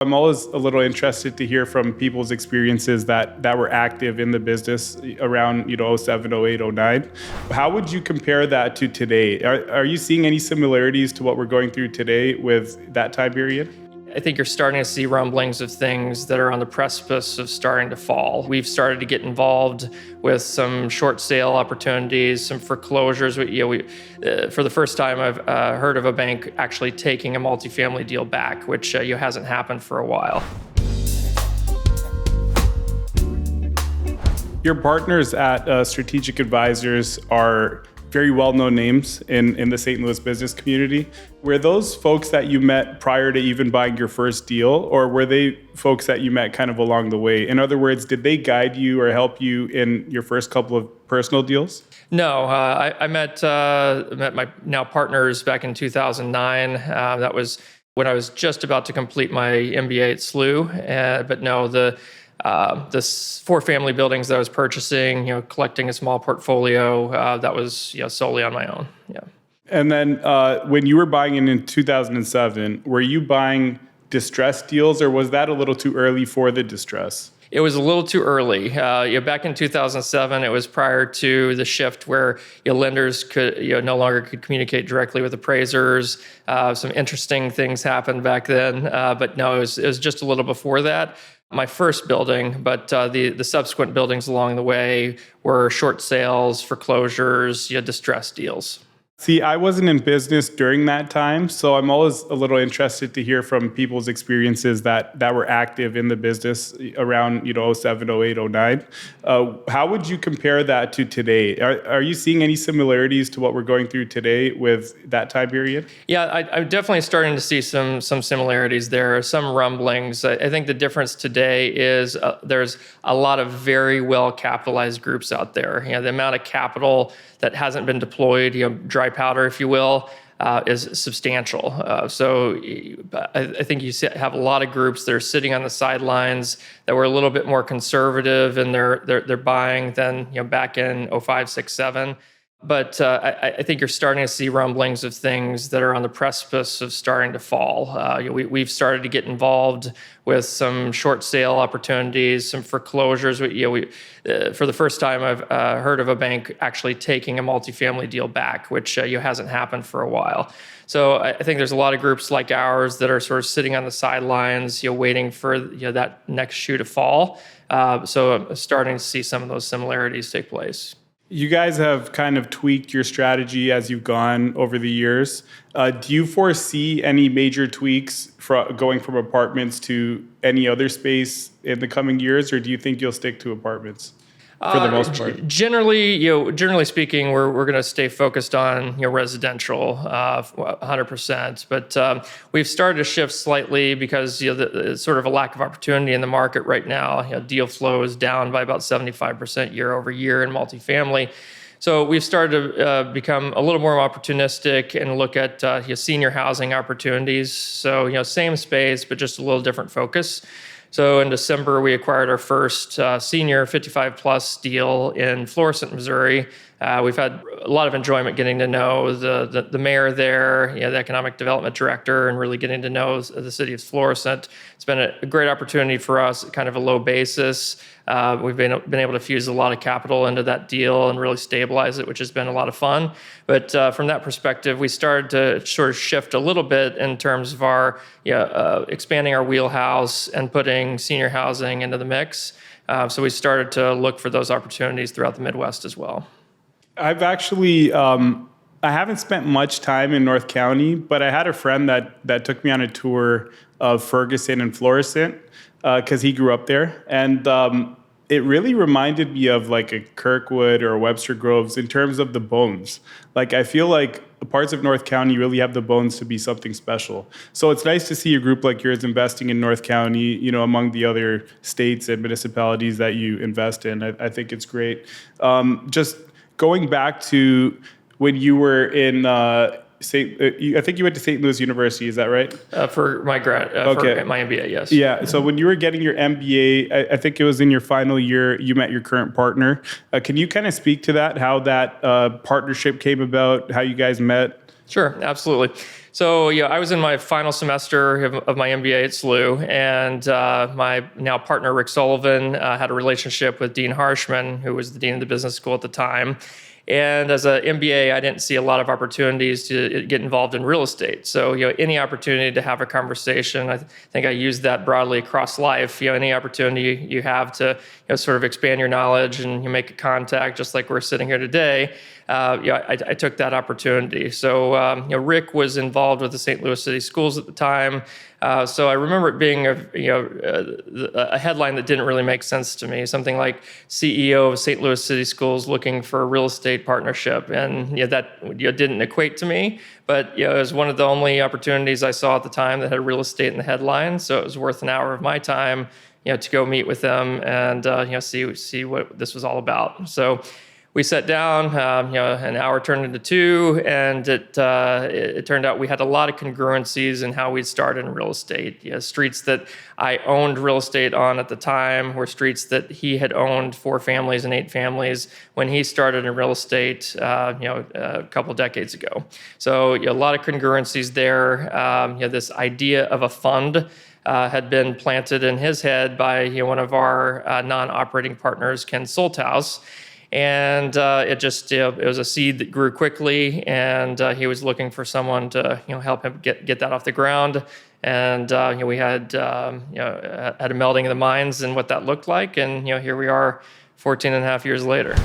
I'm always a little interested to hear from people's experiences that were active in the business around, 07, 08, 09. How would you compare that to today? Are you seeing any similarities to what we're going through today with that time period? I think you're starting to see rumblings of things that are on the precipice of starting to fall. We've started to get involved with some short sale opportunities, some foreclosures. For the first time, I've heard of a bank actually taking a multifamily deal back, which hasn't happened for a while. Your partners at Strategic Advisors are very well-known names in the St. Louis business community. Were those folks that you met prior to even buying your first deal, or were they folks that you met kind of along the way? In other words, did they guide you or help you in your first couple of personal deals? No, I met my now partners back in 2009. That was when I was just about to complete my MBA at SLU. But no, the 4 family buildings that I was purchasing, collecting a small portfolio, that was solely on my own. Yeah. And then when you were buying in 2007, were you buying distressed deals, or was that a little too early for the distress? It was a little too early. Back in 2007, it was prior to the shift where lenders could no longer could communicate directly with appraisers. Some interesting things happened back then, but no, it was just a little before that. My first building, but the subsequent buildings along the way were short sales, foreclosures, distressed deals. See, I wasn't in business during that time, so I'm always a little interested to hear from people's experiences that were active in the business around, 07, 08, 09. How would you compare that to today? Are you seeing any similarities to what we're going through today with that time period? Yeah, I'm definitely starting to see some similarities there, some rumblings. I think the difference today is there's a lot of very well capitalized groups out there. The amount of capital that hasn't been deployed, dry powder, if you will, is substantial. So I think you have a lot of groups that are sitting on the sidelines that were a little bit more conservative in their buying than back in 05, 6, 7. But I think you're starting to see rumblings of things that are on the precipice of starting to fall. We've started to get involved with some short sale opportunities, some foreclosures. For the first time, I've heard of a bank actually taking a multifamily deal back, which hasn't happened for a while. So I think there's a lot of groups like ours that are sort of sitting on the sidelines, waiting for that next shoe to fall. So I'm starting to see some of those similarities take place. You guys have kind of tweaked your strategy as you've gone over the years. Do you foresee any major tweaks going from apartments to any other space in the coming years, or do you think you'll stick to apartments for the most part? Generally speaking, we're going to stay focused on residential 100%. But we've started to shift slightly because there's sort of a lack of opportunity in the market right now. Deal flow is down by about 75% year over year in multifamily. So we've started to become a little more opportunistic and look at senior housing opportunities. So same space, but just a little different focus. So in December, we acquired our first senior 55-plus deal in Florescent, Missouri. We've had a lot of enjoyment getting to know the mayor there, the economic development director, and really getting to know the city of Florescent. It's been a great opportunity for us at kind of a low basis. We've been able to fuse a lot of capital into that deal and really stabilize it, which has been a lot of fun. But from that perspective, we started to sort of shift a little bit in terms of our expanding our wheelhouse and putting senior housing into the mix. So we started to look for those opportunities throughout the Midwest as well. I've actually, I haven't spent much time in North County, but I had a friend that took me on a tour of Ferguson and Florissant because he grew up there. And it really reminded me of like a Kirkwood or a Webster Groves in terms of the bones. Like, I feel like parts of North County really have the bones to be something special. So it's nice to see a group like yours investing in North County, among the other states and municipalities that you invest in. I think it's great. Just going back to when you were in I think you went to St. Louis University, is that right? For my for my MBA, yes. Yeah, so when you were getting your MBA, I think it was in your final year, you met your current partner. Can you kind of speak to that, how that partnership came about, how you guys met? Sure, absolutely. So, I was in my final semester of my MBA at SLU, and my now partner, Rick Sullivan, had a relationship with Dean Harshman, who was the dean of the business school at the time. And as an MBA, I didn't see a lot of opportunities to get involved in real estate. So, any opportunity to have a conversation, I think I used that broadly across life. Any opportunity you have to sort of expand your knowledge and you make a contact, just like we're sitting here today. I took that opportunity. So, Rick was involved with the St. Louis City Schools at the time. So I remember it being a headline that didn't really make sense to me. Something like CEO of St. Louis City Schools looking for a real estate partnership, and that didn't equate to me. But it was one of the only opportunities I saw at the time that had real estate in the headline. So it was worth an hour of my time, to go meet with them and see what this was all about. So we sat down, an hour turned into two, and it turned out we had a lot of congruencies in how we started in real estate. Streets that I owned real estate on at the time were streets that he had owned 4 families and 8 families when he started in real estate, a couple decades ago. So a lot of congruencies there. This idea of a fund had been planted in his head by one of our non-operating partners, Ken Solthouse. And it was a seed that grew quickly, and he was looking for someone to help him get that off the ground. And we had a melding of the minds and what that looked like, and here we are 14 and a half years later.